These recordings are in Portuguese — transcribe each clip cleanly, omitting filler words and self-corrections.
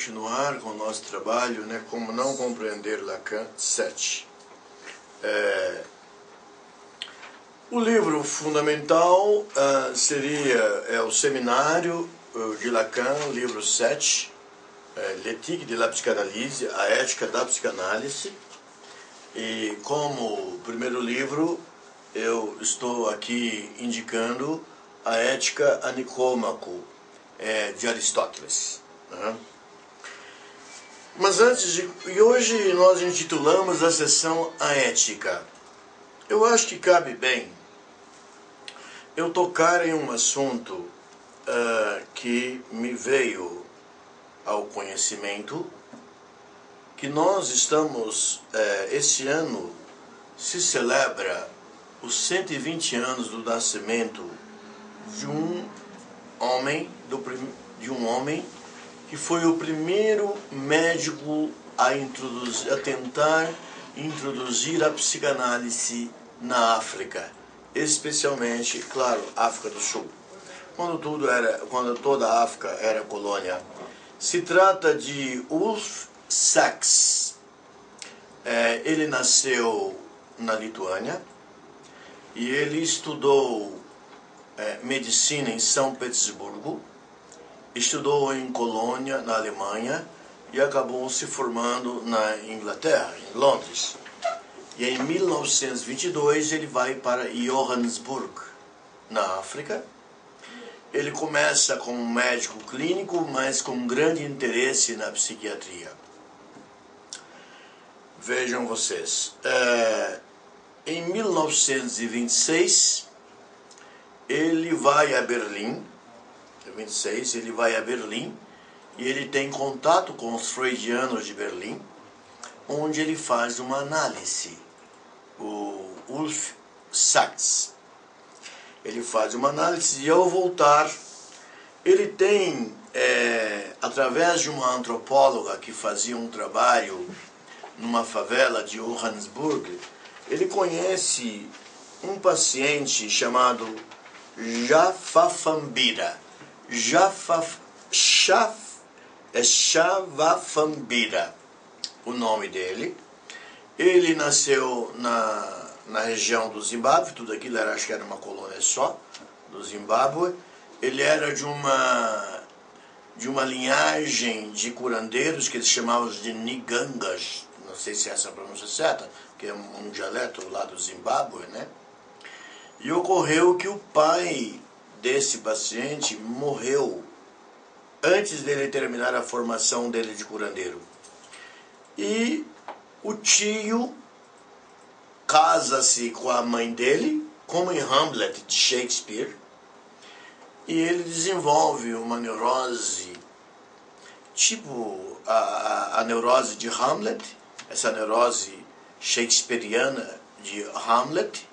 continuar com o nosso trabalho, né? Como não compreender Lacan 7. O livro fundamental seria o Seminário de Lacan, livro 7, L'éthique de la psychanalyse, a ética da psicanálise. E como primeiro livro, eu estou aqui indicando a Ética a Nicômaco, de Aristóteles. Né? Mas e hoje nós intitulamos a sessão A Ética. Eu acho que cabe bem eu tocar em um assunto que me veio ao conhecimento, que nós estamos, esse ano se celebra os 120 anos do nascimento de um homem, que foi o primeiro médico a tentar introduzir a psicanálise na África, especialmente, claro, África do Sul, quando toda a África era colônia. Se trata de Ulf Sachs. Ele nasceu na Lituânia e ele estudou medicina em São Petersburgo, estudou em Colônia, na Alemanha, e acabou se formando na Inglaterra, em Londres. E em 1922 ele vai para Johannesburg, na África. Ele começa como médico clínico, mas com grande interesse na psiquiatria. Vejam vocês, em 1926 ele vai a Berlim, e ele tem contato com os freudianos de Berlim, onde ele faz uma análise, o Ulf Sachs. Ele faz uma análise e ao voltar, ele tem, através de uma antropóloga que fazia um trabalho numa favela de Johannesburg, ele conhece um paciente chamado Javafambira. Javafambira, o nome dele. Ele nasceu na região do Zimbábue, tudo aquilo acho que era uma colônia só, do Zimbábue. Ele era de uma linhagem de curandeiros que eles chamavam de Nigangas, não sei se é essa a pronúncia certa, que é um dialeto lá do Zimbábue, né? E ocorreu que o pai desse paciente morreu antes dele terminar a formação dele de curandeiro. E o tio casa-se com a mãe dele, como em Hamlet de Shakespeare, e ele desenvolve uma neurose, tipo a neurose de Hamlet, essa neurose shakespeariana de Hamlet,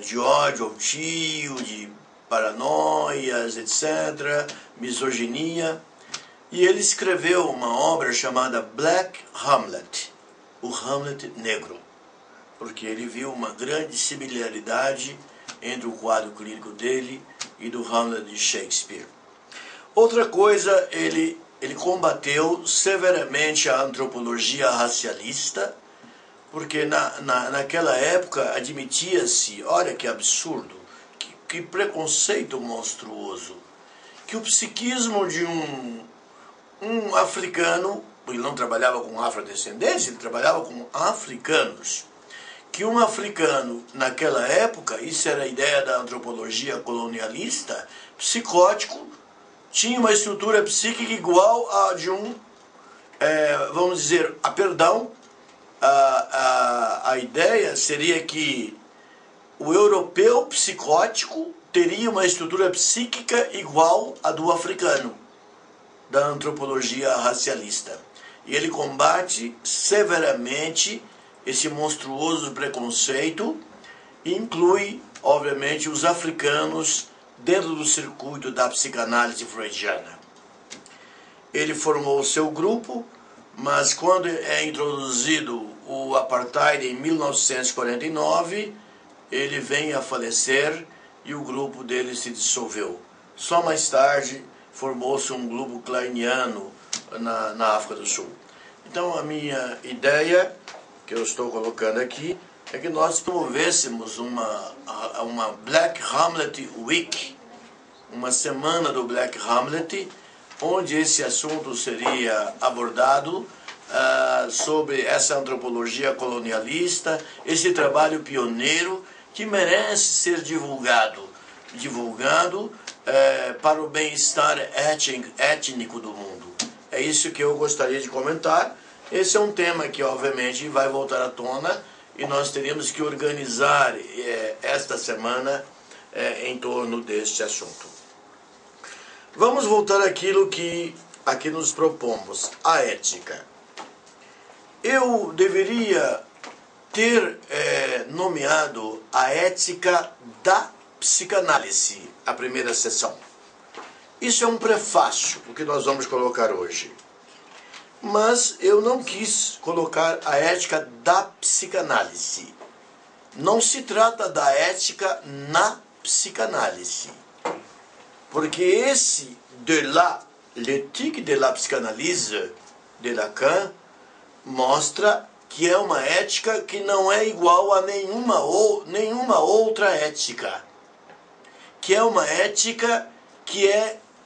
de ódio ao tio, de paranoias, etc., misoginia. E ele escreveu uma obra chamada Black Hamlet, o Hamlet negro, porque ele viu uma grande similaridade entre o quadro clínico dele e do Hamlet de Shakespeare. Outra coisa, ele combateu severamente a antropologia racialista, porque naquela época admitia-se, olha que absurdo, que preconceito monstruoso, que o psiquismo de um africano, ele não trabalhava com afrodescendentes, ele trabalhava com africanos, que um africano naquela época, isso era a ideia da antropologia colonialista, psicótico, tinha uma estrutura psíquica igual a de vamos dizer, a ideia seria que o europeu psicótico teria uma estrutura psíquica igual à do africano, da antropologia racialista. E ele combate severamente esse monstruoso preconceito e inclui, obviamente, os africanos dentro do circuito da psicanálise freudiana. Ele formou o seu grupo, mas quando é introduzido o apartheid em 1949, ele vem a falecer e o grupo dele se dissolveu. Só mais tarde formou-se um grupo kleiniano na África do Sul. Então a minha ideia, que eu estou colocando aqui, é que nós promovêssemos uma Black Hamlet Week, uma semana do Black Hamlet, onde esse assunto seria abordado, sobre essa antropologia colonialista, esse trabalho pioneiro que merece ser divulgado para o bem-estar étnico do mundo. É isso que eu gostaria de comentar. Esse é um tema que obviamente vai voltar à tona e nós teríamos que organizar esta semana em torno deste assunto. Vamos voltar àquilo que aqui nos propomos, a ética. Eu deveria ter nomeado a ética da psicanálise, a primeira sessão. Isso é um prefácio, o que nós vamos colocar hoje. Mas eu não quis colocar a ética da psicanálise. Não se trata da ética na psicanálise. Porque esse l'éthique de la psychanalyse de Lacan mostra que é uma ética que não é igual a nenhuma outra ética. Que é uma ética que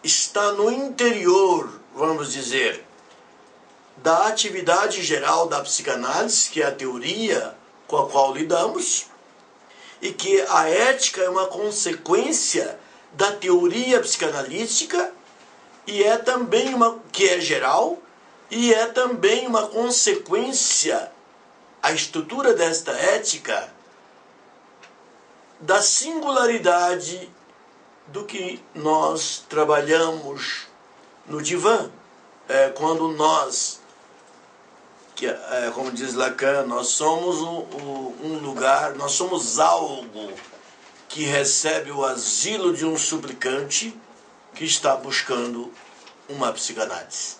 está no interior, vamos dizer, da atividade geral da psicanálise, que é a teoria com a qual lidamos, e que a ética é uma consequência da teoria psicanalítica, e é também que é geral, e é também uma consequência, a estrutura desta ética, da singularidade do que nós trabalhamos no divã. Quando nós, como diz Lacan, nós somos um lugar, nós somos algo que recebe o asilo de um suplicante que está buscando uma psicanálise.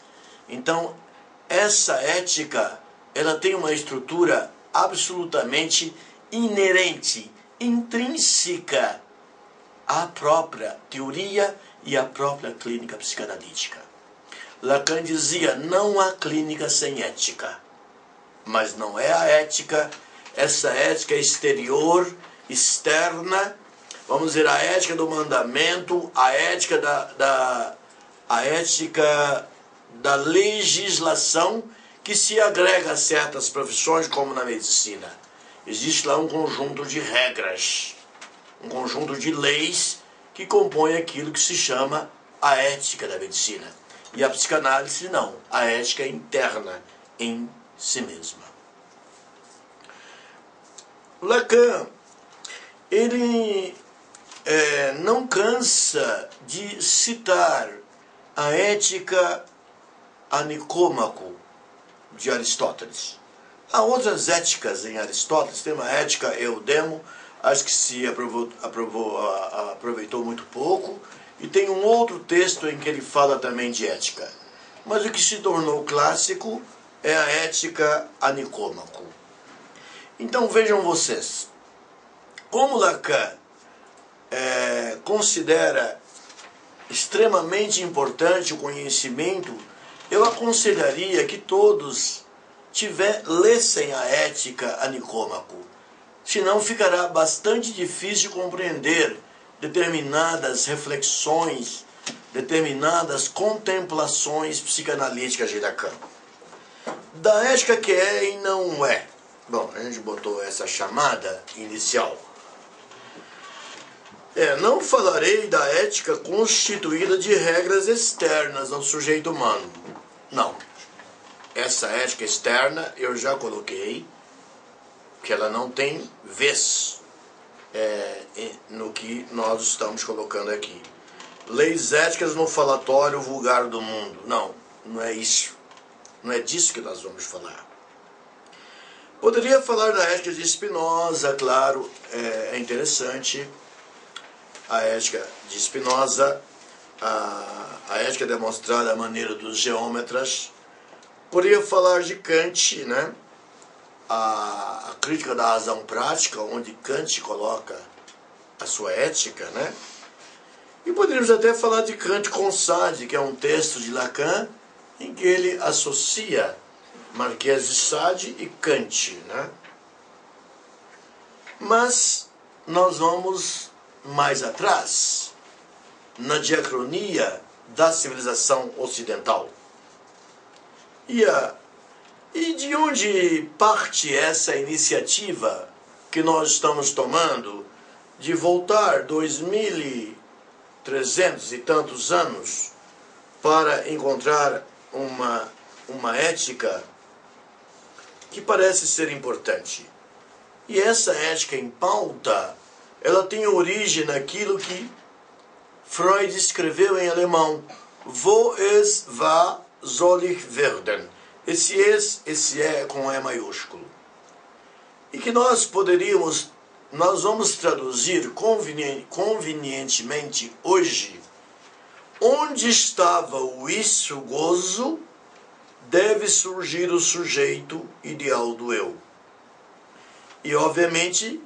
Então, essa ética, ela tem uma estrutura absolutamente inerente, intrínseca à própria teoria e à própria clínica psicanalítica. Lacan dizia, não há clínica sem ética. Mas não é a ética, essa ética exterior, externa, vamos dizer, a ética do mandamento, a ética a ética da legislação que se agrega a certas profissões, como na medicina. Existe lá um conjunto de regras, um conjunto de leis que compõem aquilo que se chama a ética da medicina. E a psicanálise não, a ética é interna em si mesma. Lacan, ele não cansa de citar a ética a Nicômaco de Aristóteles. Há outras éticas em Aristóteles, tem uma ética Eudemo, acho que se aproveitou muito pouco, e tem um outro texto em que ele fala também de ética. Mas o que se tornou clássico é a ética a Nicômaco. Então vejam vocês, como Lacan considera extremamente importante o conhecimento, eu aconselharia que todos lessem a ética a Nicômaco. Senão ficará bastante difícil de compreender determinadas reflexões, determinadas contemplações psicanalíticas de Lacan. Da ética que é e não é. Bom, a gente botou essa chamada inicial. Não falarei da ética constituída de regras externas ao sujeito humano. Não. Essa ética externa eu já coloquei, que ela não tem vez no que nós estamos colocando aqui. Leis éticas no falatório vulgar do mundo. Não, não é isso. Não é disso que nós vamos falar. Poderia falar da ética de Spinoza, claro, é interessante. A ética de Spinoza, a ética demonstrada à maneira dos geômetras. Poderia falar de Kant, né? A crítica da razão prática, onde Kant coloca a sua ética, né? E poderíamos até falar de Kant com Sade, que é um texto de Lacan, em que ele associa Marquês de Sade e Kant, né? Mas nós vamos mais atrás, na diacronia da civilização ocidental. E de onde parte essa iniciativa que nós estamos tomando de voltar 2.300 e tantos anos para encontrar uma ética que parece ser importante? E essa ética em pauta, ela tem origem naquilo que Freud escreveu em alemão: Wo es war, soll ich werden. Esse é com E maiúsculo. E que nós vamos traduzir convenientemente hoje: onde estava o isso gozo, deve surgir o sujeito ideal do eu. E obviamente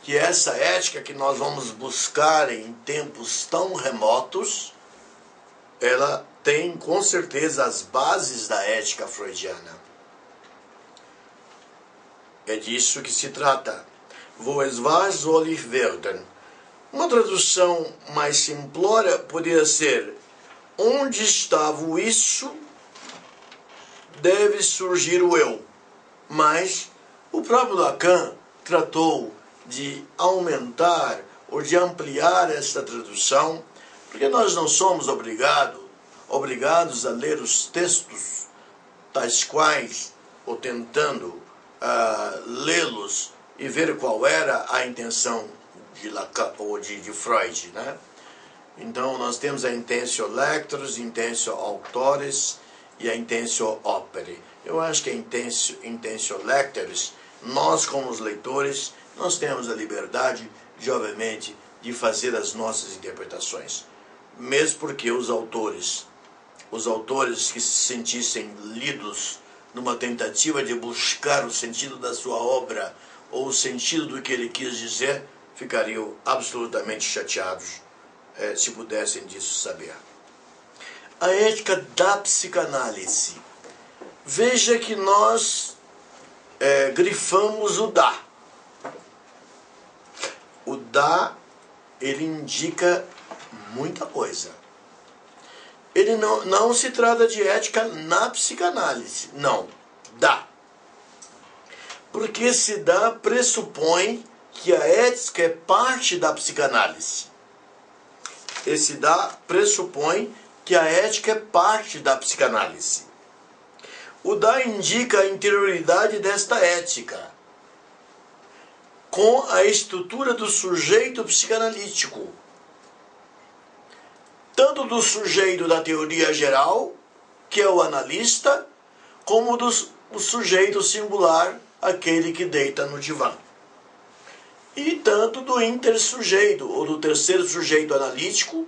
que essa ética que nós vamos buscar em tempos tão remotos, ela tem com certeza as bases da ética freudiana. É disso que se trata. Wo es war, soll ich werden. Uma tradução mais simplória poderia ser: onde estava o isso, deve surgir o eu. Mas o próprio Lacan tratou de aumentar ou de ampliar esta tradução, porque nós não somos obrigados a ler os textos tais quais, ou tentando lê-los e ver qual era a intenção de Lacan ou de Freud, né? Então nós temos a intentio lectores, intentio autores e a intentio opere. Eu acho que a intentio lectores, nós como os leitores, nós temos a liberdade de, obviamente, de fazer as nossas interpretações. Mesmo porque os autores que se sentissem lidos numa tentativa de buscar o sentido da sua obra ou o sentido do que ele quis dizer, ficariam absolutamente chateados se pudessem disso saber. A ética da psicanálise. Veja que nós grifamos o da. O da, ele indica muita coisa. Ele não se trata de ética na psicanálise, não, da. Porque esse da pressupõe que a ética é parte da psicanálise. Esse da pressupõe que a ética é parte da psicanálise. O da indica a interioridade desta ética, com a estrutura do sujeito psicanalítico, tanto do sujeito da teoria geral, que é o analista, como do sujeito singular, aquele que deita no divã. E tanto do intersujeito, ou do terceiro sujeito analítico,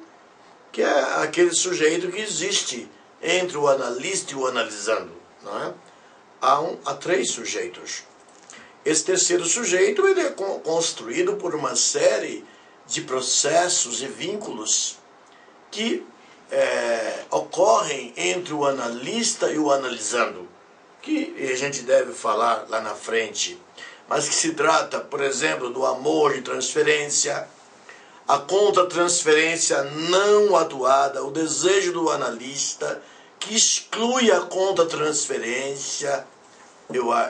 que é aquele sujeito que existe entre o analista e o analisando. Não é? Há três sujeitos. Esse terceiro sujeito ele é construído por uma série de processos e vínculos que ocorrem entre o analista e o analisando, que a gente deve falar lá na frente, mas que se trata, por exemplo, do amor de transferência, a contra-transferência não atuada, o desejo do analista, que exclui a contra-transferência,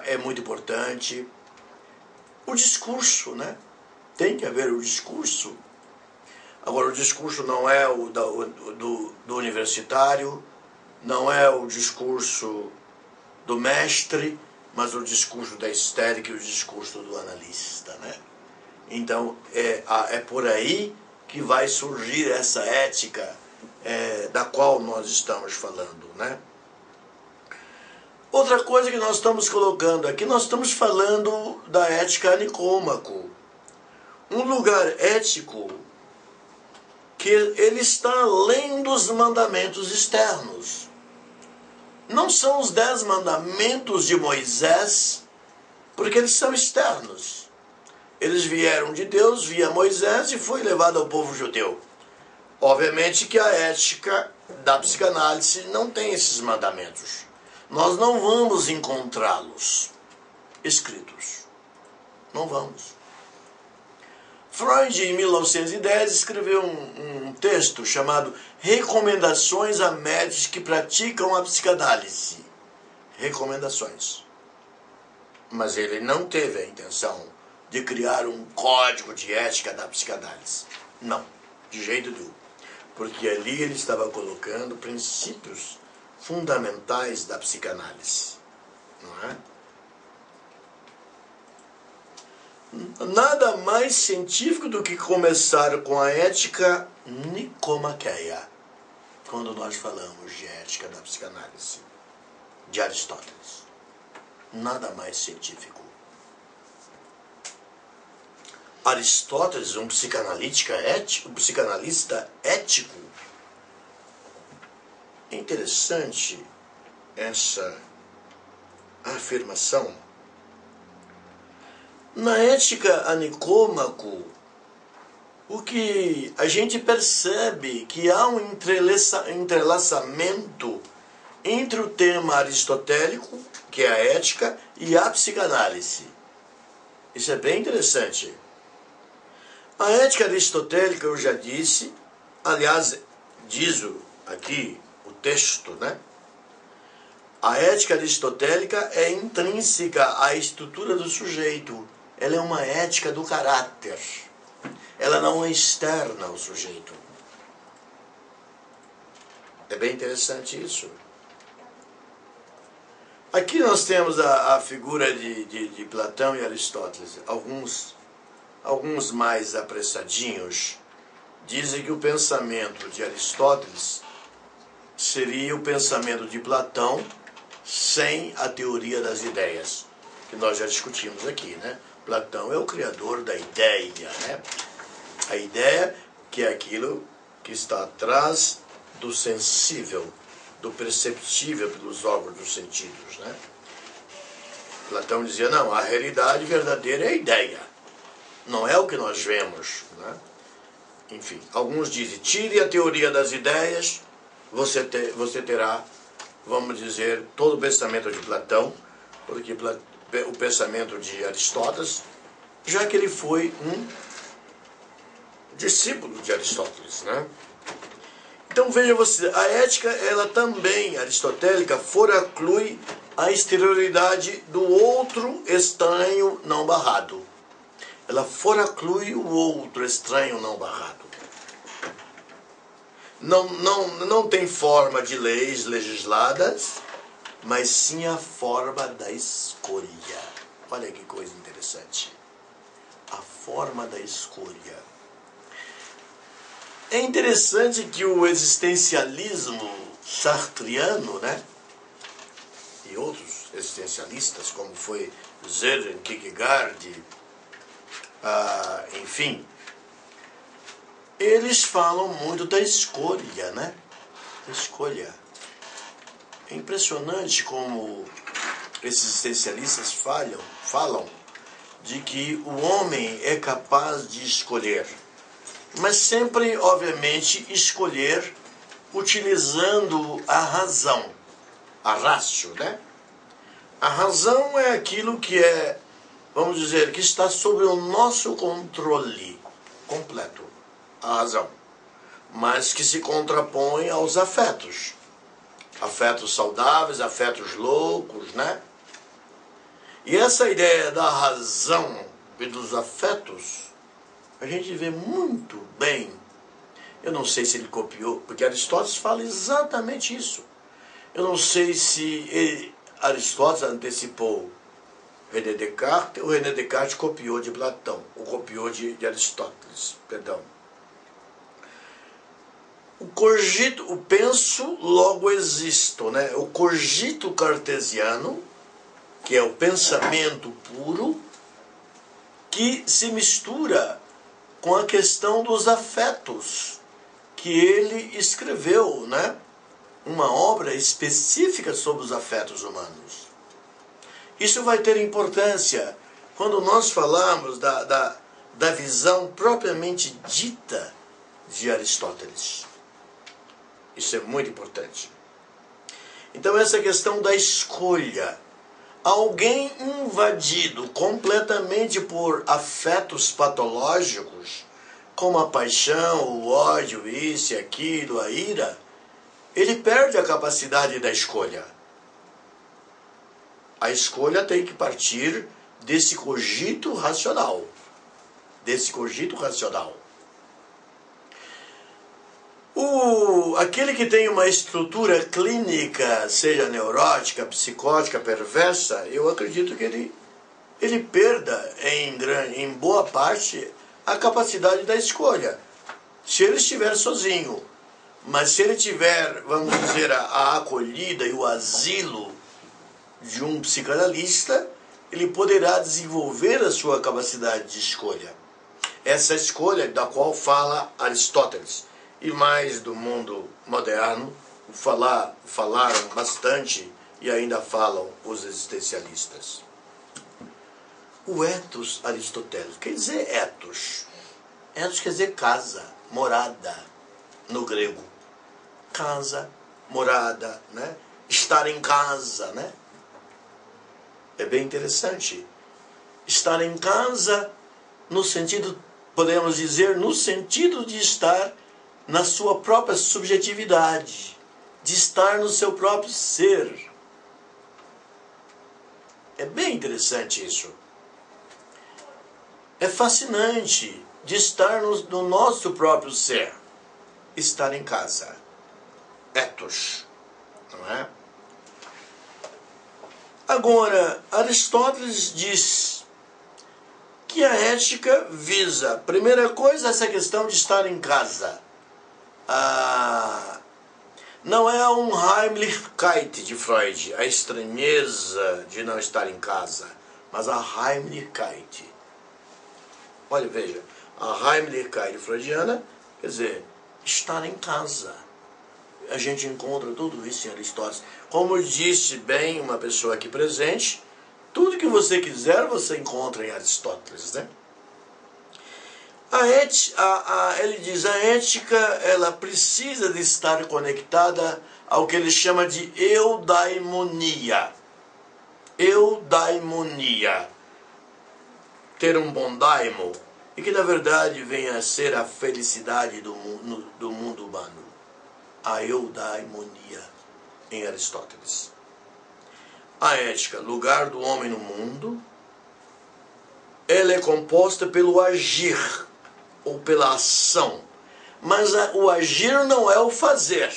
é muito importante. O discurso, né? Tem que haver o discurso. Agora, o discurso não é o do universitário, não é o discurso do mestre, mas o discurso da histérica e o discurso do analista, né? Então, é por aí que vai surgir essa ética da qual nós estamos falando, né? Outra coisa que nós estamos colocando aqui, nós estamos falando da ética Nicômaco. Um lugar ético que ele está além dos mandamentos externos. Não são os 10 mandamentos de Moisés, porque eles são externos. Eles vieram de Deus via Moisés e foi levado ao povo judeu. Obviamente que a ética da psicanálise não tem esses mandamentos. Nós não vamos encontrá-los escritos. Não vamos. Freud, em 1910, escreveu um texto chamado Recomendações a Médicos que Praticam a Psicanálise. Recomendações. Mas ele não teve a intenção de criar um código de ética da psicanálise. Não, de jeito nenhum. Porque ali ele estava colocando princípios fundamentais da psicanálise. Não é? Nada mais científico do que começar com a ética nicomaqueia, quando nós falamos de ética da psicanálise, de Aristóteles. Nada mais científico. Aristóteles, um psicanalista ético. É interessante essa afirmação. Na ética a Nicômaco, o que a gente percebe que há um entrelaçamento entre o tema aristotélico, que é a ética, e a psicanálise. Isso é bem interessante. A ética aristotélica, eu já disse, aliás, diz aqui o texto, né? A ética aristotélica é intrínseca à estrutura do sujeito. Ela é uma ética do caráter. Ela não é externa ao sujeito. É bem interessante isso. Aqui nós temos a figura de Platão e Aristóteles. Alguns mais apressadinhos dizem que o pensamento de Aristóteles seria o pensamento de Platão sem a teoria das ideias, que nós já discutimos aqui, né? Platão é o criador da ideia, né? A ideia que é aquilo que está atrás do sensível, do perceptível pelos órgãos dos sentidos, né? Platão dizia, não, a realidade verdadeira é a ideia, não é o que nós vemos, né? Enfim, alguns dizem, tire a teoria das ideias, você terá, vamos dizer, todo o pensamento de Platão, porque o pensamento de Aristóteles, já que ele foi um discípulo de Aristóteles, né? Então veja você, a ética, ela também, aristotélica, foraclui a exterioridade do outro estranho não barrado. Ela foraclui o outro estranho não barrado. Não tem forma de leis legisladas, mas sim a forma da escolha. Olha que coisa interessante. A forma da escolha. É interessante que o existencialismo sartriano, né, e outros existencialistas, como foi Sören Kierkegaard, enfim, eles falam muito da escolha, né? Da escolha. É impressionante como esses existencialistas falam de que o homem é capaz de escolher, mas sempre, obviamente, escolher utilizando a razão, a ratio, né? A razão é aquilo que é, vamos dizer, que está sob o nosso controle completo, a razão, mas que se contrapõe aos afetos. Afetos saudáveis, afetos loucos, né? E essa ideia da razão e dos afetos, a gente vê muito bem. Eu não sei se ele copiou, porque Aristóteles fala exatamente isso. Eu não sei se Aristóteles antecipou René Descartes, ou René Descartes copiou de Platão, ou copiou de Aristóteles, perdão. O cogito, o penso, logo existo, né? O cogito cartesiano, que é o pensamento puro, que se mistura com a questão dos afetos, que ele escreveu, né? Uma obra específica sobre os afetos humanos. Isso vai ter importância quando nós falamos da visão propriamente dita de Aristóteles. Isso é muito importante. Então essa questão da escolha. Alguém invadido completamente por afetos patológicos, como a paixão, o ódio, isso e aquilo, a ira, ele perde a capacidade da escolha. A escolha tem que partir desse cogito racional. Aquele que tem uma estrutura clínica, seja neurótica, psicótica, perversa, eu acredito que ele perda em boa parte a capacidade da escolha. Se ele estiver sozinho, mas se ele tiver, vamos dizer, a acolhida e o asilo de um psicanalista, ele poderá desenvolver a sua capacidade de escolha. Essa escolha da qual fala Aristóteles. E mais do mundo moderno, falaram bastante e ainda falam os existencialistas. O ethos aristotélico, quer dizer ethos? Ethos quer dizer casa, morada, no grego. Casa, morada, né? Estar em casa, né? É bem interessante. Estar em casa, no sentido, podemos dizer, no sentido de estar na sua própria subjetividade, de estar no seu próprio ser. É bem interessante isso. É fascinante de estar no nosso próprio ser. Estar em casa. Ethos. Não é? Agora, Aristóteles diz que a ética visa, primeira coisa, essa questão de estar em casa. Não é a Unheimlichkeit de Freud, a estranheza de não estar em casa, mas a Heimlichkeit. Olha, veja, a Heimlichkeit freudiana, quer dizer, estar em casa. A gente encontra tudo isso em Aristóteles. Como disse bem uma pessoa aqui presente, tudo que você quiser você encontra em Aristóteles, né? Ele diz, a ética, ela precisa de estar conectada ao que ele chama de eudaimonia. Eudaimonia. Ter um bom daimo, e que na verdade venha a ser a felicidade do mundo humano. A eudaimonia em Aristóteles. A ética, lugar do homem no mundo, ela é composta pelo agir, ou pela ação. Mas o agir não é o fazer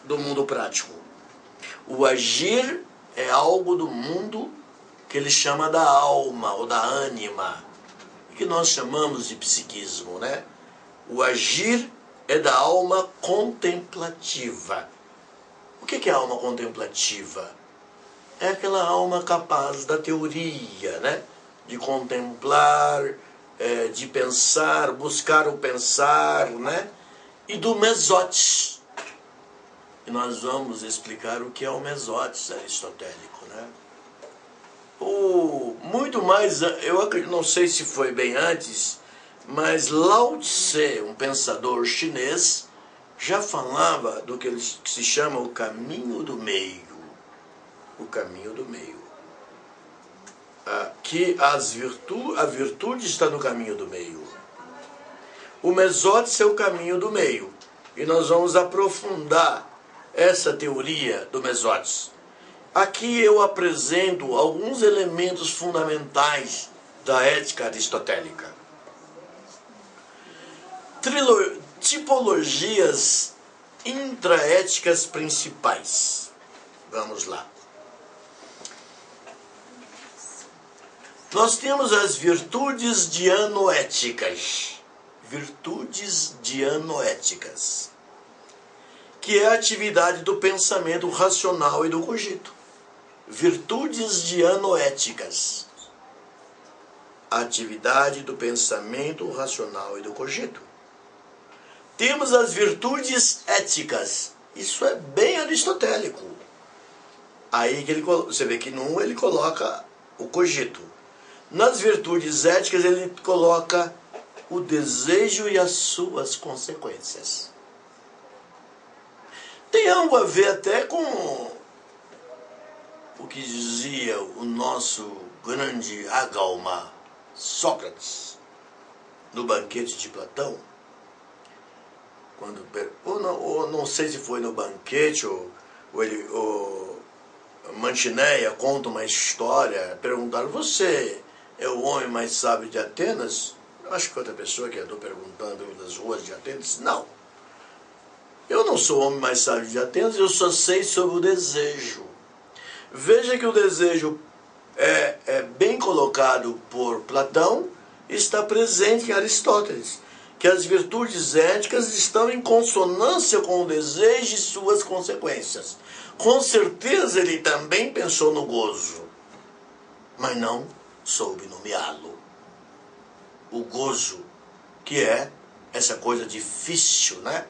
do mundo prático. O agir é algo do mundo que ele chama da alma ou da ânima, que nós chamamos de psiquismo, né? O agir é da alma contemplativa. O que é a alma contemplativa? É aquela alma capaz da teoria, né? De contemplar, de pensar, buscar o pensar, né? E do mesotes. E nós vamos explicar o que é o mesotes aristotélico, né? Muito mais, eu não sei se foi bem antes, mas Lao Tse, um pensador chinês, já falava do que se chama o caminho do meio. O caminho do meio. Que a virtude está no caminho do meio. O mesotes é o caminho do meio. E nós vamos aprofundar essa teoria do mesotes. Aqui eu apresento alguns elementos fundamentais da ética aristotélica. Tipologias intraéticas principais. Vamos lá. Nós temos as virtudes dianoéticas. Virtudes dianoéticas. Que é a atividade do pensamento racional e do cogito. Virtudes dianoéticas. A atividade do pensamento racional e do cogito. Temos as virtudes éticas. Isso é bem aristotélico. Aí que você vê que num ele coloca o cogito. Nas virtudes éticas ele coloca o desejo e as suas consequências. tem algo a ver até com o que dizia o nosso grande Agalma, Sócrates, no banquete de Platão, quando, ou não sei se foi no banquete, ou Mantineia conta uma história, perguntaram, você é o homem mais sábio de Atenas? Eu acho que outra pessoa que andou perguntando nas ruas de Atenas, não. Eu não sou o homem mais sábio de Atenas, eu só sei sobre o desejo. Veja que o desejo é bem colocado por Platão, está presente em Aristóteles, que as virtudes éticas estão em consonância com o desejo e suas consequências. Com certeza ele também pensou no gozo, mas não soube nomeá-lo. O gozo, que é essa coisa difícil, né?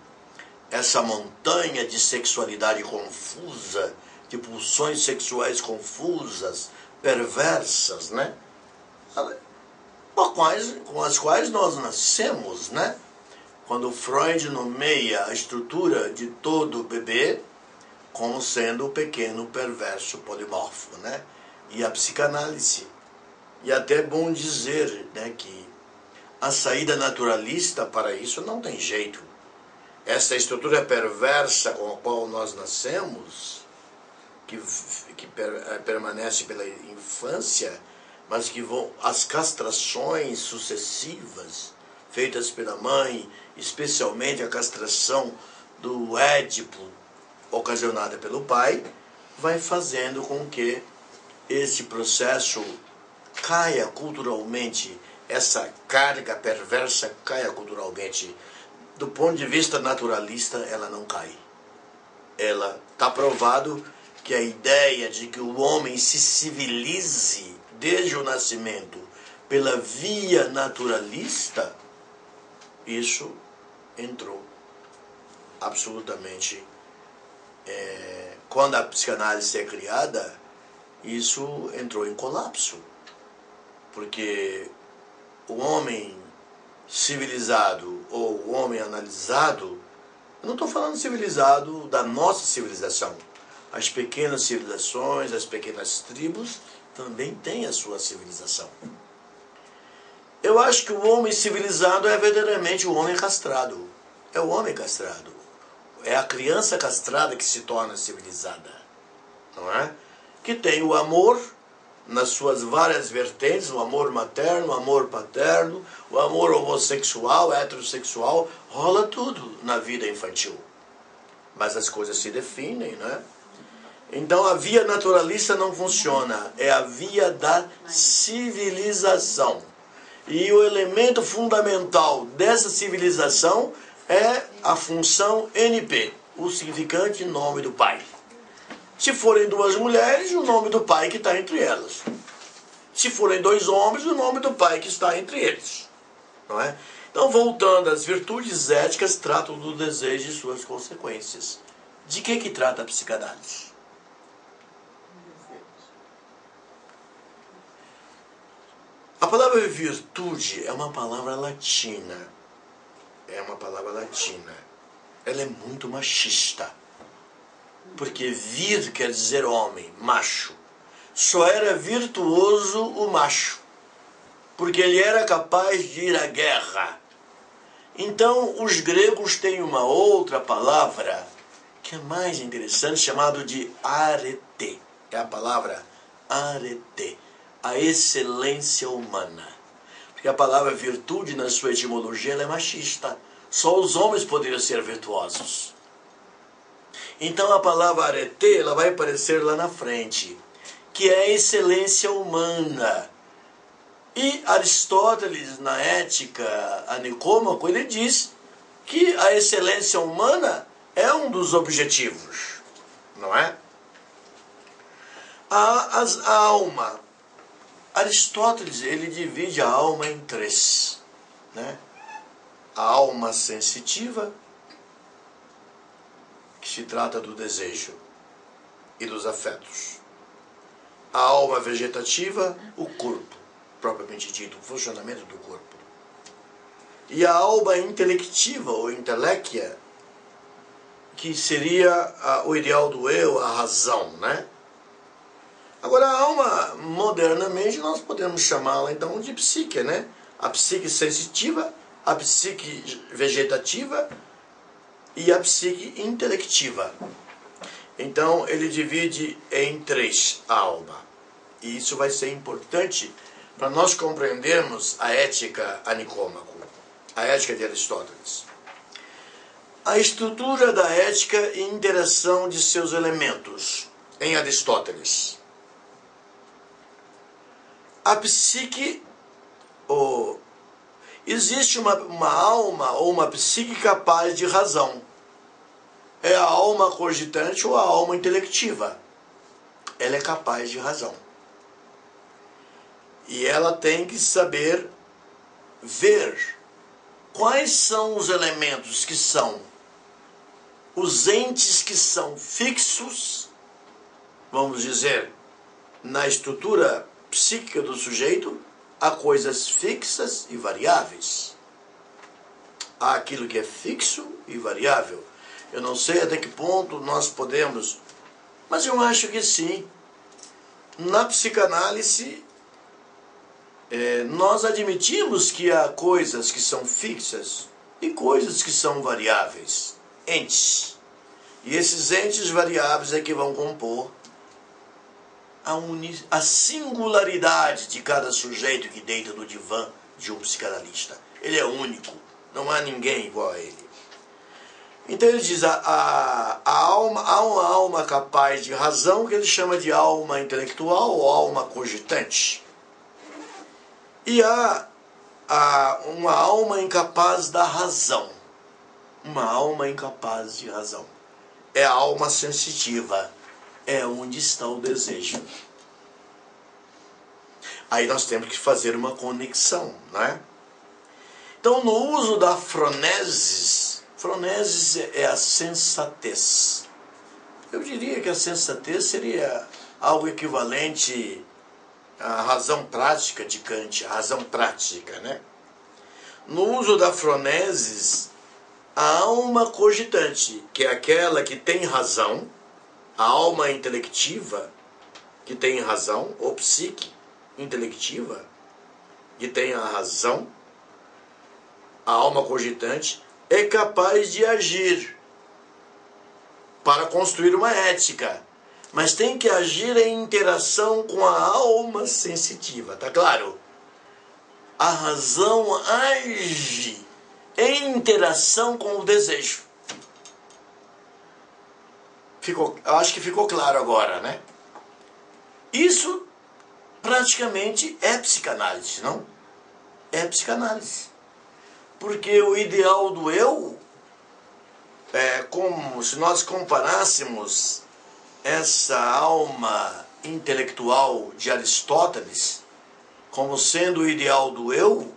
Essa montanha de sexualidade confusa, de pulsões sexuais confusas, perversas, né? Com as quais nós nascemos, né? Quando Freud nomeia a estrutura de todo bebê como sendo o pequeno perverso polimorfo, né? E a psicanálise. E até é bom dizer, né, que a saída naturalista para isso não tem jeito. Essa estrutura perversa com a qual nós nascemos, que permanece pela infância, mas que vão as castrações sucessivas feitas pela mãe, especialmente a castração do Édipo ocasionada pelo pai, vai fazendo com que esse processo caia culturalmente, essa carga perversa caia culturalmente. Do ponto de vista naturalista, ela não cai. Ela está provado que a ideia de que o homem se civilize desde o nascimento pela via naturalista, isso entrou absolutamente. Quando a psicanálise é criada, isso entrou em colapso. Porque o homem civilizado ou o homem analisado, eu não estou falando civilizado da nossa civilização. As pequenas civilizações, as pequenas tribos também têm a sua civilização. Eu acho que o homem civilizado é verdadeiramente o homem castrado. É o homem castrado. É a criança castrada que se torna civilizada. Não é? Que tem o amor nas suas várias vertentes, o amor materno, o amor paterno, o amor homossexual, heterossexual, rola tudo na vida infantil. Mas as coisas se definem, né? Então a via naturalista não funciona, é a via da civilização. E o elemento fundamental dessa civilização é a função NP, o significante nome do pai. Se forem duas mulheres, o nome do pai que está entre elas. Se forem dois homens, o nome do pai que está entre eles. Não é? Então, voltando às virtudes éticas, tratam do desejo e suas consequências. De que trata a psicanálise? A palavra virtude é uma palavra latina. Ela é muito machista. Porque vir quer dizer homem, macho. Só era virtuoso o macho, porque ele era capaz de ir à guerra. Então, os gregos têm uma outra palavra que é mais interessante, chamado de arete. É a palavra arete, a excelência humana. Porque a palavra virtude, na sua etimologia, ela é machista. Só os homens poderiam ser virtuosos. Então a palavra arete, ela vai aparecer lá na frente, que é a excelência humana. E Aristóteles, na Ética a Nicômaco, ele diz que a excelência humana é um dos objetivos, não é? A alma. Aristóteles, ele divide a alma em três, né? A alma sensitiva, que se trata do desejo e dos afetos. A alma vegetativa, o corpo, propriamente dito, o funcionamento do corpo. E a alma intelectiva, ou inteléquia, que seria o ideal do eu, a razão, né? Agora, a alma, modernamente, nós podemos chamá-la então de psique, né? A psique sensitiva, a psique vegetativa e a psique intelectiva. Então, ele divide em três a alma. E isso vai ser importante para nós compreendermos a ética a Nicômaco, a ética de Aristóteles. A estrutura da ética e interação de seus elementos em Aristóteles. A psique, existe uma alma ou uma psique capaz de razão. É a alma cogitante ou a alma intelectiva. Ela é capaz de razão. E ela tem que saber ver quais são os elementos que são os entes que são fixos, vamos dizer, na estrutura psíquica do sujeito, há coisas fixas e variáveis. Há aquilo que é fixo e variável. Eu não sei até que ponto nós podemos, mas eu acho que sim. Na psicanálise, nós admitimos que há coisas que são fixas e coisas que são variáveis, entes. E esses entes variáveis é que vão compor a singularidade de cada sujeito que deita no divã de um psicanalista. Ele é único, não há ninguém igual a ele. Então ele diz, há uma alma capaz de razão, que ele chama de alma intelectual ou alma cogitante. E há uma alma incapaz da razão. Uma alma incapaz de razão. É a alma sensitiva. É onde está o desejo. Aí nós temos que fazer uma conexão, né? Então, no uso da phronesis é a sensatez. Eu diria que a sensatez seria algo equivalente à razão prática de Kant, a razão prática, né? No uso da phronesis, a alma cogitante, que é aquela que tem razão, a alma intelectiva, que tem razão, ou psique intelectiva, que tem a razão, a alma cogitante, é capaz de agir para construir uma ética, mas tem que agir em interação com a alma sensitiva, tá claro? A razão age em interação com o desejo. Eu acho que ficou claro agora, né? Isso praticamente é psicanálise, não? É psicanálise. Porque o ideal do eu é como se nós comparássemos essa alma intelectual de Aristóteles como sendo o ideal do eu,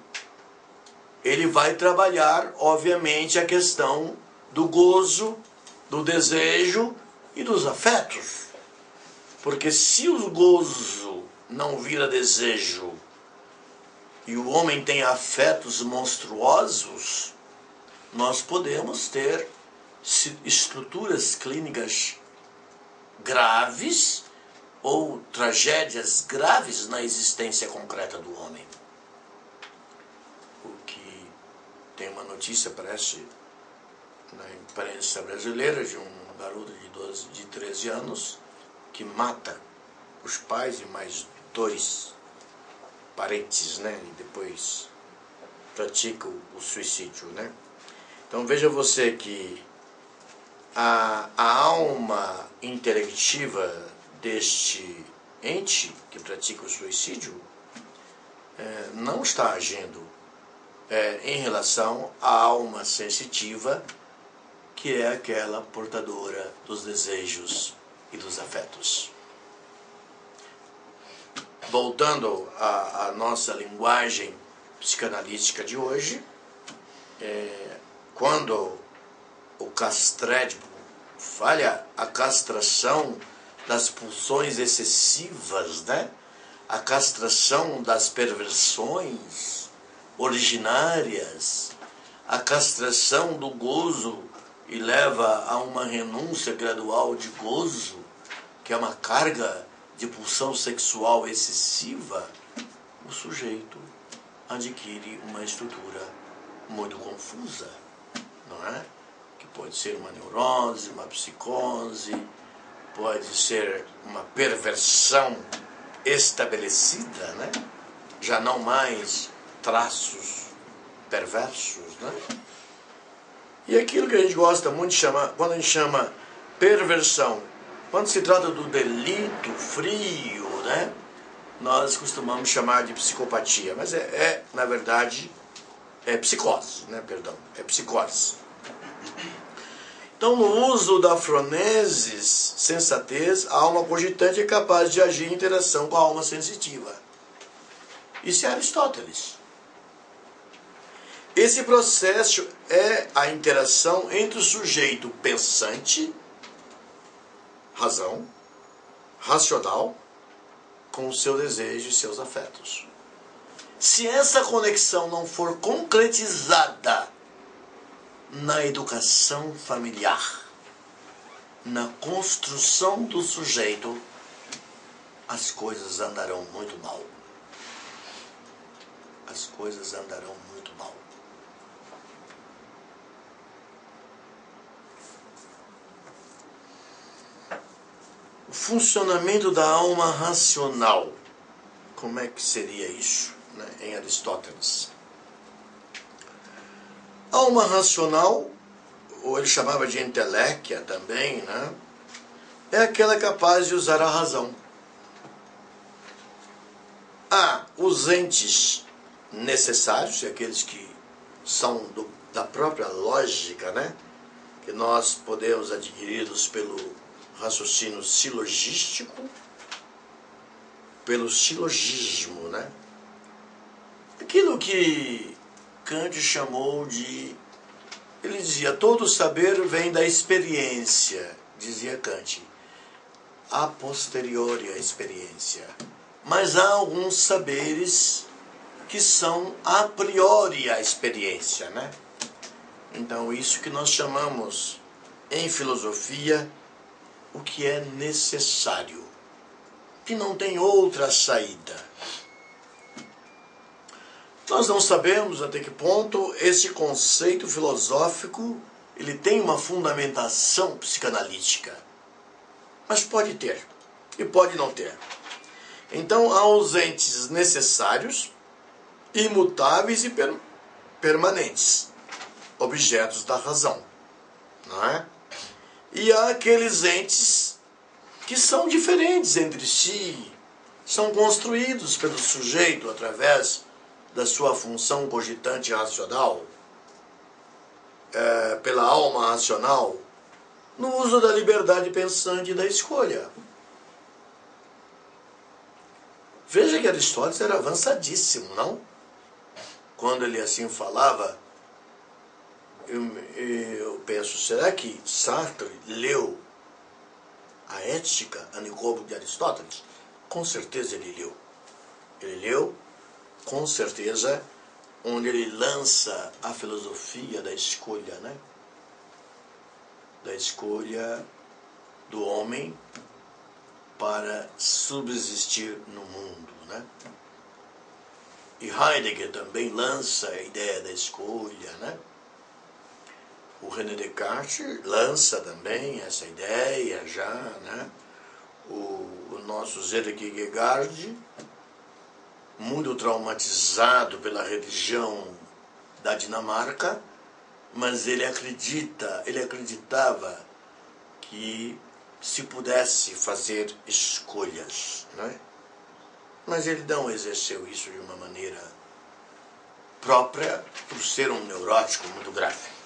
ele vai trabalhar, obviamente, a questão do gozo, do desejo e dos afetos. Porque se o gozo não vira desejo e o homem tem afetos monstruosos, nós podemos ter estruturas clínicas graves ou tragédias graves na existência concreta do homem. O que tem uma notícia, parece, na imprensa brasileira, de um garoto de 13 anos que mata os pais e mais 2 parentes, né? E depois pratica o suicídio, né? Então veja você que a alma intelectiva deste ente que pratica o suicídio não está agindo em relação à alma sensitiva, que é aquela portadora dos desejos e dos afetos. Voltando à nossa linguagem psicanalítica de hoje, quando o castrédipo falha a castração das pulsões excessivas, né? A castração das perversões originárias, a castração do gozo e leva a uma renúncia gradual de gozo, que é uma carga de pulsão sexual excessiva, o sujeito adquire uma estrutura muito confusa, não é? Que pode ser uma neurose, uma psicose, pode ser uma perversão estabelecida, né? Já não mais traços perversos, né? E aquilo que a gente gosta muito de chamar, quando a gente chama perversão, quando se trata do delito frio, né? Nós costumamos chamar de psicopatia, mas na verdade, é psicose, né? Perdão, é psicose. Então, no uso da phronesis, sensatez, a alma cogitante é capaz de agir em interação com a alma sensitiva. Isso é Aristóteles. Esse processo é a interação entre o sujeito pensante, razão, racional, com o seu desejo e seus afetos. Se essa conexão não for concretizada na educação familiar, na construção do sujeito, as coisas andarão muito mal. As coisas andarão muito mal. O funcionamento da alma racional. Como é que seria isso, né, em Aristóteles? A alma racional, ou ele chamava de entelequia também, né, é aquela capaz de usar a razão. Há os entes necessários, aqueles que são da própria lógica, né, que nós podemos adquiri-los pelo raciocínio silogístico, pelo silogismo, né? Aquilo que Kant chamou de... Ele dizia, todo saber vem da experiência, dizia Kant. A posteriori a experiência. Mas há alguns saberes que são a priori a experiência, né? Então, isso que nós chamamos em filosofia o que é necessário, que não tem outra saída. Nós não sabemos até que ponto esse conceito filosófico ele tem uma fundamentação psicanalítica, mas pode ter e pode não ter. Então há os entes necessários, imutáveis e permanentes, objetos da razão, não é? E há aqueles entes que são diferentes entre si, são construídos pelo sujeito através da sua função cogitante racional, pela alma racional, no uso da liberdade pensante e da escolha. Veja que Aristóteles era avançadíssimo, não? Quando ele assim falava, eu penso, será que Sartre leu a Ética a Nicômaco de Aristóteles? Com certeza ele leu. Ele leu, com certeza, onde ele lança a filosofia da escolha, né? Da escolha do homem para subsistir no mundo, né? E Heidegger também lança a ideia da escolha, né? O René Descartes lança também essa ideia já, né? O nosso Zé Kierkegaard, muito traumatizado pela religião da Dinamarca, mas ele acreditava que se pudesse fazer escolhas, né? Mas ele não exerceu isso de uma maneira própria, por ser um neurótico muito grave.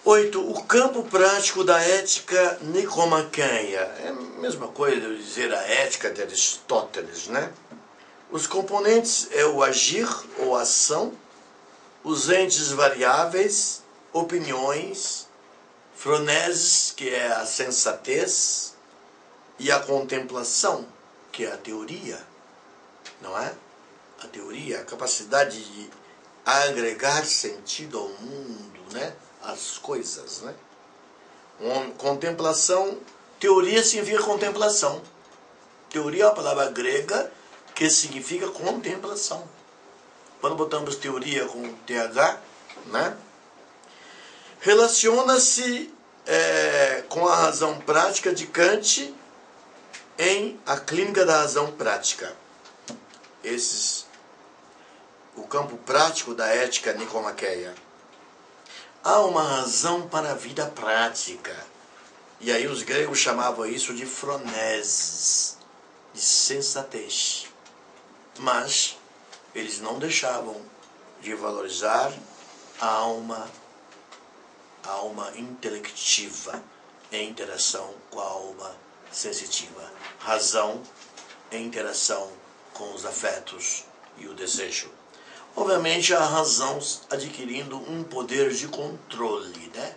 8. O campo prático da ética nicomaqueia. É a mesma coisa de eu dizer a ética de Aristóteles, né? Os componentes é o agir ou ação, os entes variáveis, opiniões, phronesis, que é a sensatez, e a contemplação, que é a teoria, não é? A teoria, a capacidade de agregar sentido ao mundo, né? as coisas, né? Contemplação, teoria significa contemplação. Teoria é uma palavra grega que significa contemplação. Quando botamos teoria com TH, né? Relaciona-se com a razão prática de Kant em A Clínica da Razão Prática. O campo prático da ética nicomaqueia. Há uma razão para a vida prática. E aí os gregos chamavam isso de phronesis, de sensatez. Mas eles não deixavam de valorizar a alma intelectiva em interação com a alma sensitiva. Razão em interação com os afetos e o desejo. Obviamente a razão adquirindo um poder de controle, né?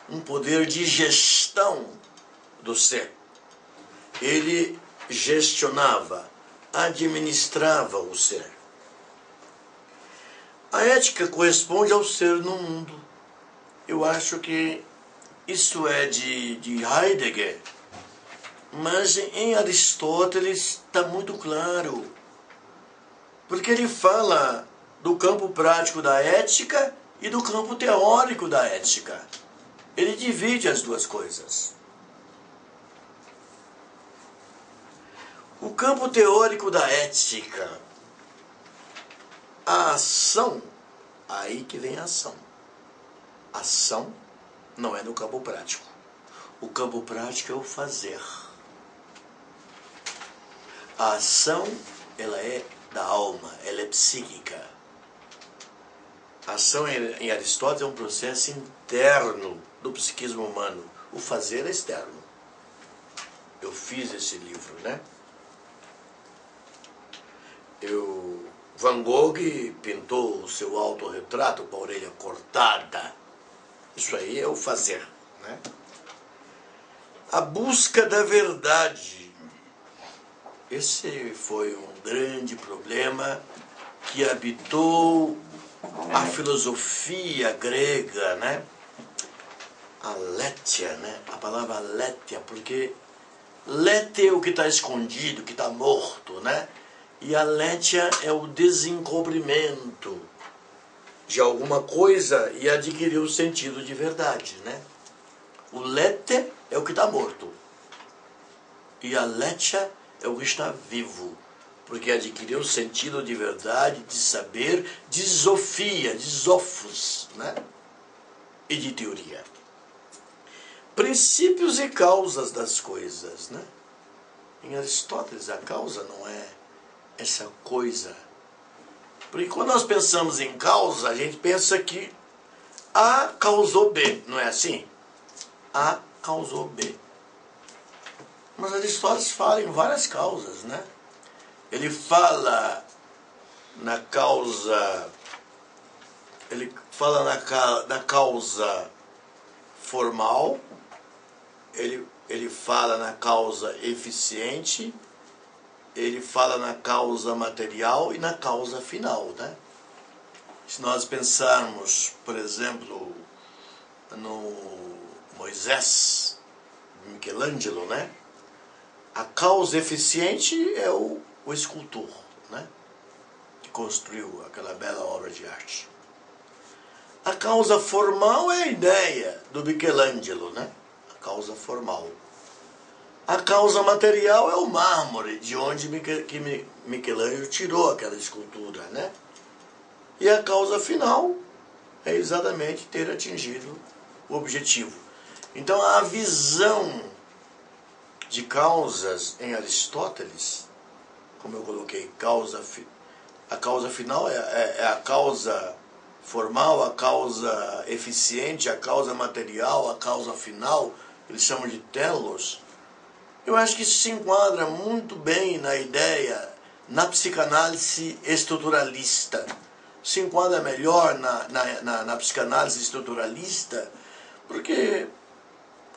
Um poder de gestão do ser. Ele gestionava, administrava o ser. A ética corresponde ao ser no mundo. Eu acho que isso é de Heidegger, mas em Aristóteles está muito claro, porque ele fala do campo prático da ética e do campo teórico da ética. Ele divide as duas coisas. O campo teórico da ética, a ação, aí que vem a ação. Ação não é no campo prático. O campo prático é o fazer. A ação, ela é da alma, ela é psíquica. A ação em Aristóteles é um processo interno do psiquismo humano. O fazer é externo. Eu fiz esse livro, né? Van Gogh pintou o seu autorretrato com a orelha cortada. Isso aí é o fazer, né? A busca da verdade. Esse foi um grande problema que habitou a filosofia grega, né? A létia, né? A palavra létia, porque létia é o que está escondido, que está morto, né? E a létia é o desencobrimento de alguma coisa e adquirir o sentido de verdade, né? O lete é o que está morto. E a létia é o que está vivo. Porque adquiriu o sentido de verdade, de saber, de zofia, de zofos, né? E de teoria. Princípios e causas das coisas, né? Em Aristóteles, a causa não é essa coisa. Porque quando nós pensamos em causa, a gente pensa que A causou B, não é assim? A causou B. Mas Aristóteles fala em várias causas, né? Ele fala na causa, na causa formal, ele fala na causa eficiente, ele fala na causa material e na causa final, né? Se nós pensarmos, por exemplo, no Moisés, Michelangelo, né? A causa eficiente é o escultor, né? Que construiu aquela bela obra de arte. A causa formal é a ideia do Michelangelo, né? A causa formal. A causa material é o mármore, de onde Michelangelo tirou aquela escultura, né? E a causa final é exatamente ter atingido o objetivo. Então a visão de causas em Aristóteles, como eu coloquei, a causa final é a causa formal, a causa eficiente, a causa material, a causa final, eles chamam de telos. Eu acho que isso se enquadra muito bem na ideia, na psicanálise estruturalista. Se enquadra melhor na psicanálise estruturalista, porque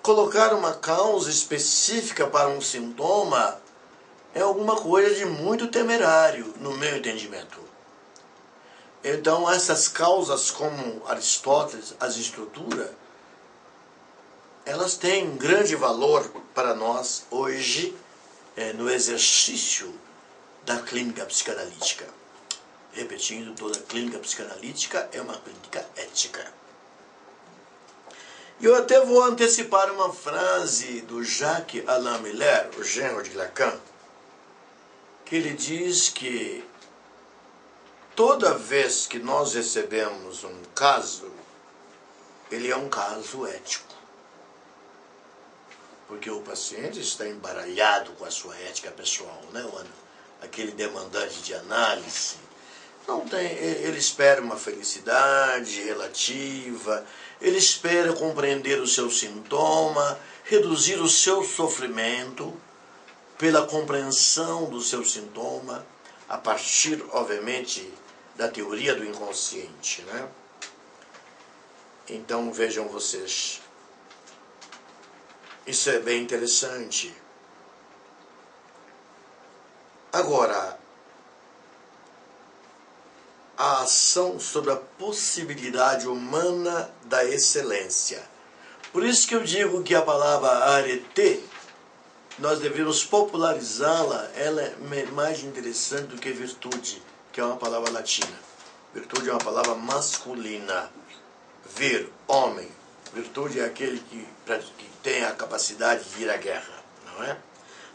colocar uma causa específica para um sintoma é alguma coisa de muito temerário, no meu entendimento. Então, essas causas, como Aristóteles as estrutura, elas têm grande valor para nós hoje, no exercício da clínica psicanalítica. Repetindo, toda clínica psicanalítica é uma clínica ética. E eu até vou antecipar uma frase do Jacques Alain Miller, o genro de Lacan, que ele diz que toda vez que nós recebemos um caso, ele é um caso ético. Porque o paciente está embaralhado com a sua ética pessoal, né? Aquele demandante de análise. Não tem, ele espera uma felicidade relativa, ele espera compreender o seu sintoma, reduzir o seu sofrimento pela compreensão do seu sintoma, a partir, obviamente, da teoria do inconsciente, né? Então, vejam vocês, isso é bem interessante. Agora, a ação sobre a possibilidade humana da excelência. Por isso que eu digo que a palavra arete, nós devemos popularizá-la, ela é mais interessante do que virtude, que é uma palavra latina. Virtude é uma palavra masculina. Vir, homem. Virtude é aquele que tem a capacidade de ir à guerra, não é?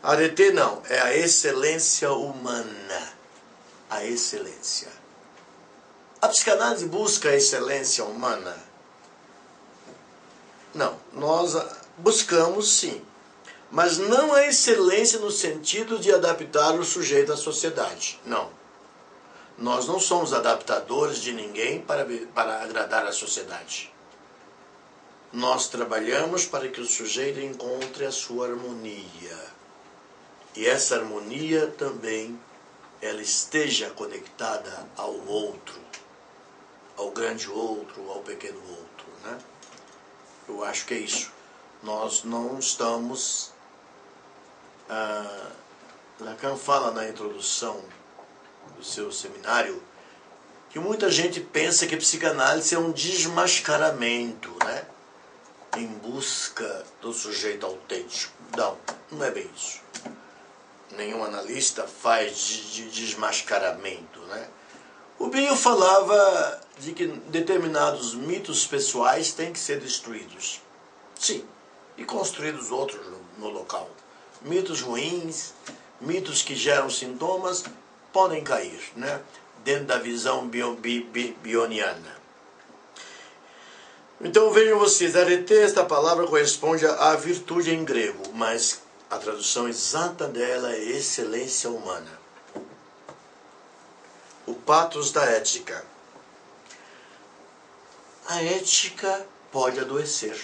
Arete não, é a excelência humana. A excelência. A psicanálise busca a excelência humana? Não, nós buscamos sim, mas não a excelência no sentido de adaptar o sujeito à sociedade, não. Nós não somos adaptadores de ninguém para agradar a sociedade. Nós trabalhamos para que o sujeito encontre a sua harmonia. E essa harmonia também, ela esteja conectada ao outro, ao grande outro, ao pequeno outro, né? Eu acho que é isso. Nós não estamos... Lacan fala na introdução do seu seminário que muita gente pensa que psicanálise é um desmascaramento, né? Em busca do sujeito autêntico. Não, não é bem isso. Nenhum analista faz de desmascaramento, né? O Bio falava de que determinados mitos pessoais têm que ser destruídos. Sim, e construídos outros no local. Mitos ruins, mitos que geram sintomas, podem cair, né? Dentro da visão bioniana. Então vejam vocês, arete, esta palavra corresponde à virtude em grego, mas a tradução exata dela é excelência humana. O pathos da ética. A ética pode adoecer.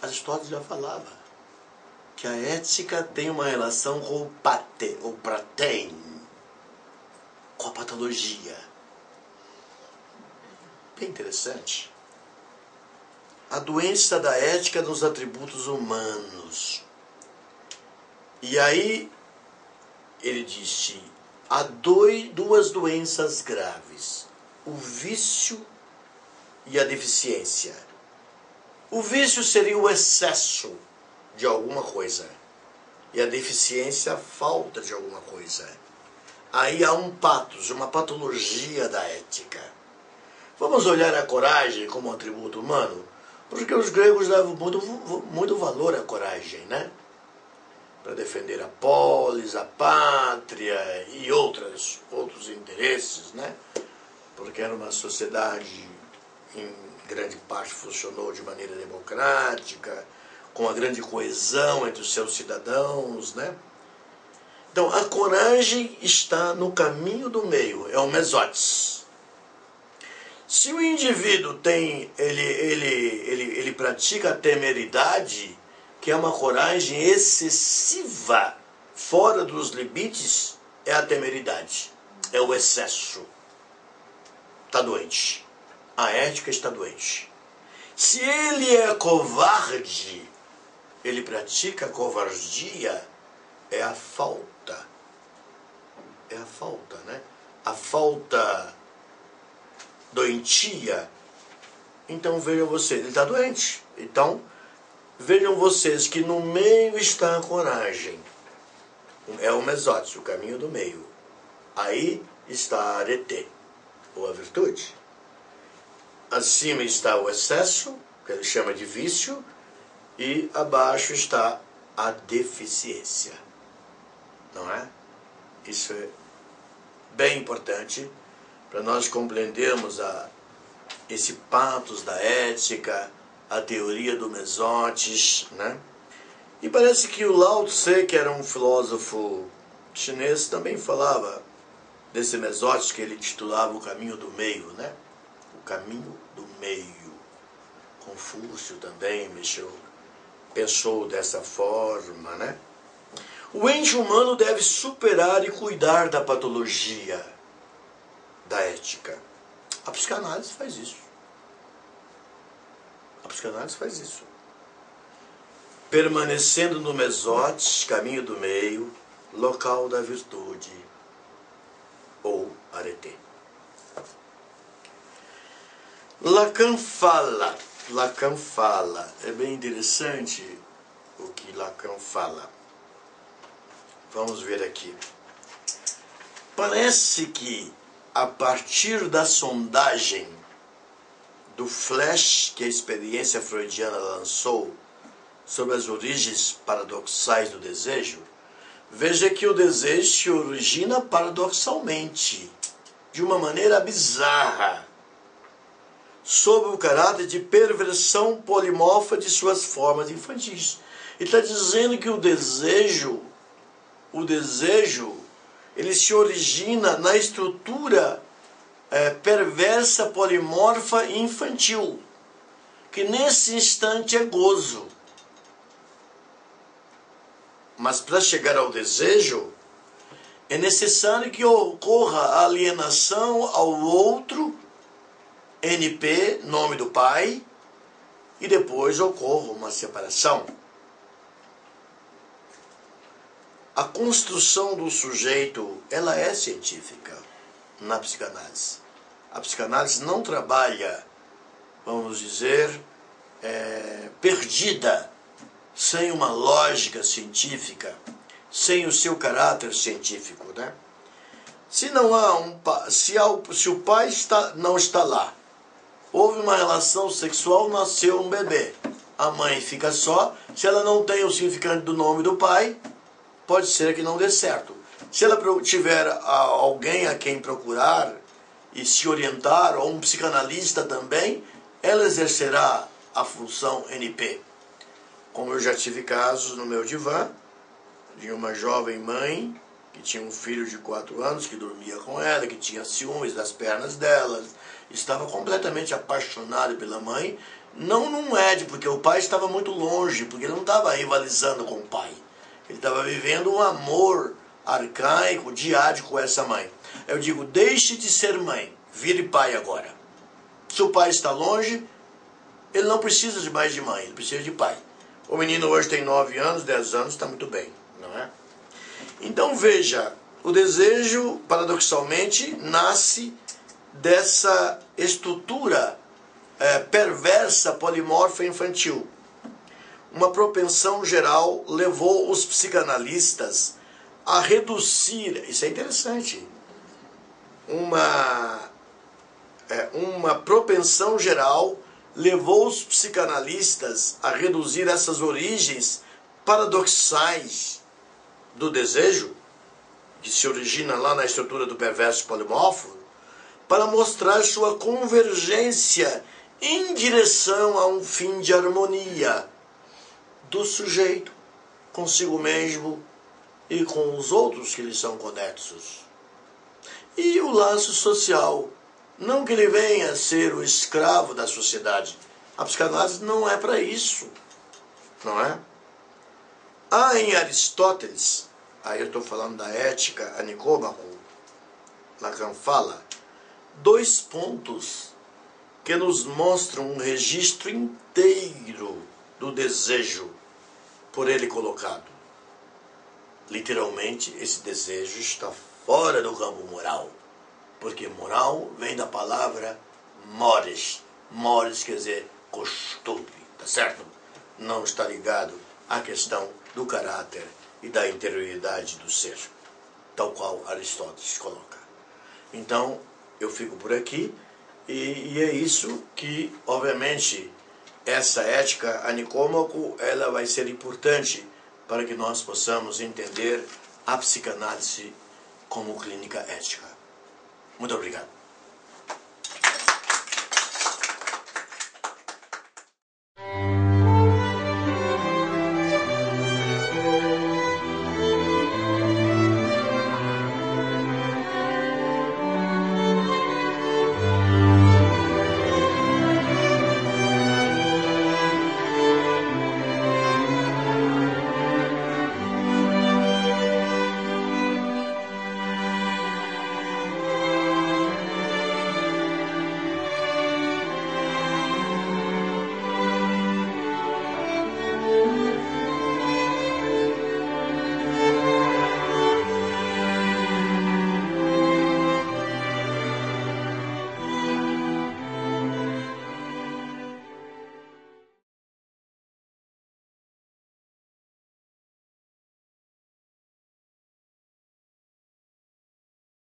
Aristóteles já falava que a ética tem uma relação com o pate, ou pratein, com a patologia. Bem interessante. A doença da ética nos atributos humanos. E aí, ele disse, há duas doenças graves, o vício e a deficiência. O vício seria o excesso de alguma coisa, e a deficiência a falta de alguma coisa. Aí há um pathos, uma patologia da ética. Vamos olhar a coragem como um atributo humano? Porque os gregos davam muito valor à coragem, né? Para defender a polis, a pátria e outros interesses, né? Porque era uma sociedade, em grande parte, funcionou de maneira democrática, com uma grande coesão entre os seus cidadãos, né? Então, a coragem está no caminho do meio, é o mesotes. Se o indivíduo tem, ele pratica a temeridade, que é uma coragem excessiva, fora dos limites, é a temeridade, é o excesso. Está doente. A ética está doente. Se ele é covarde, ele pratica a covardia, é a falta. É a falta, né? A falta doentia, então vejam vocês, ele está doente. Então, vejam vocês que no meio está a coragem. É o mesotes, o caminho do meio. Aí está a arete, ou a virtude. Acima está o excesso, que ele chama de vício, e abaixo está a deficiência. Não é? Isso é bem importante para nós compreendermos esse patos da ética, a teoria do mesotes, né? E parece que o Lao Tse, que era um filósofo chinês, também falava desse mesotes que ele titulava o caminho do meio, né? O caminho do meio. Confúcio também pensou dessa forma, né? O ente humano deve superar e cuidar da patologia da ética. A psicanálise faz isso. A psicanálise faz isso. Permanecendo no mesotes, caminho do meio, local da virtude, ou arete. Lacan fala, é bem interessante o que Lacan fala. Vamos ver aqui. Parece que a partir da sondagem do flash que a experiência freudiana lançou sobre as origens paradoxais do desejo, veja que o desejo se origina paradoxalmente, de uma maneira bizarra, sob o caráter de perversão polimorfa de suas formas infantis. Ele está dizendo que o desejo, ele se origina na estrutura perversa, polimorfa e infantil, que nesse instante é gozo. Mas para chegar ao desejo, é necessário que ocorra a alienação ao outro, NP, nome do pai, e depois ocorra uma separação. A construção do sujeito, ela é científica na psicanálise. A psicanálise não trabalha, vamos dizer, perdida, sem uma lógica científica, sem o seu caráter científico, né? Se o pai não está lá, houve uma relação sexual, nasceu um bebê, a mãe fica só, se ela não tem o significante do nome do pai, pode ser que não dê certo. Se ela tiver alguém a quem procurar e se orientar, ou um psicanalista também, ela exercerá a função NP. Como eu já tive casos no meu divã, de uma jovem mãe que tinha um filho de 4 anos, que dormia com ela, que tinha ciúmes das pernas dela, estava completamente apaixonado pela mãe, não num édipo, porque o pai estava muito longe, porque ele não estava rivalizando com o pai. Ele estava vivendo um amor arcaico, diário com essa mãe. Eu digo, deixe de ser mãe, vire pai agora. Se o pai está longe, ele não precisa de mais de mãe, ele precisa de pai. O menino hoje tem 9 anos, 10 anos, está muito bem, não é? Então veja, o desejo, paradoxalmente, nasce dessa estrutura perversa, polimorfa infantil. Uma propensão geral levou os psicanalistas a reduzir, isso é interessante, uma propensão geral levou os psicanalistas a reduzir essas origens paradoxais do desejo, que se origina lá na estrutura do perverso polimorfo, para mostrar sua convergência em direção a um fim de harmonia do sujeito consigo mesmo e com os outros que lhe são conexos. E o laço social, não que ele venha a ser o escravo da sociedade. A psicanálise não é para isso, não é? Há em Aristóteles, aí eu estou falando da ética a Nicômaco, Lacan fala, 2 pontos que nos mostram um registro inteiro do desejo por ele colocado. Literalmente, esse desejo está fora do campo moral, porque moral vem da palavra mores. Mores quer dizer costume, tá certo? Não está ligado à questão do caráter e da interioridade do ser, tal qual Aristóteles coloca. Então, eu fico por aqui, e é isso que, obviamente, essa ética a Nicômaco, ela vai ser importante para que nós possamos entender a psicanálise como clínica ética. Muito obrigado.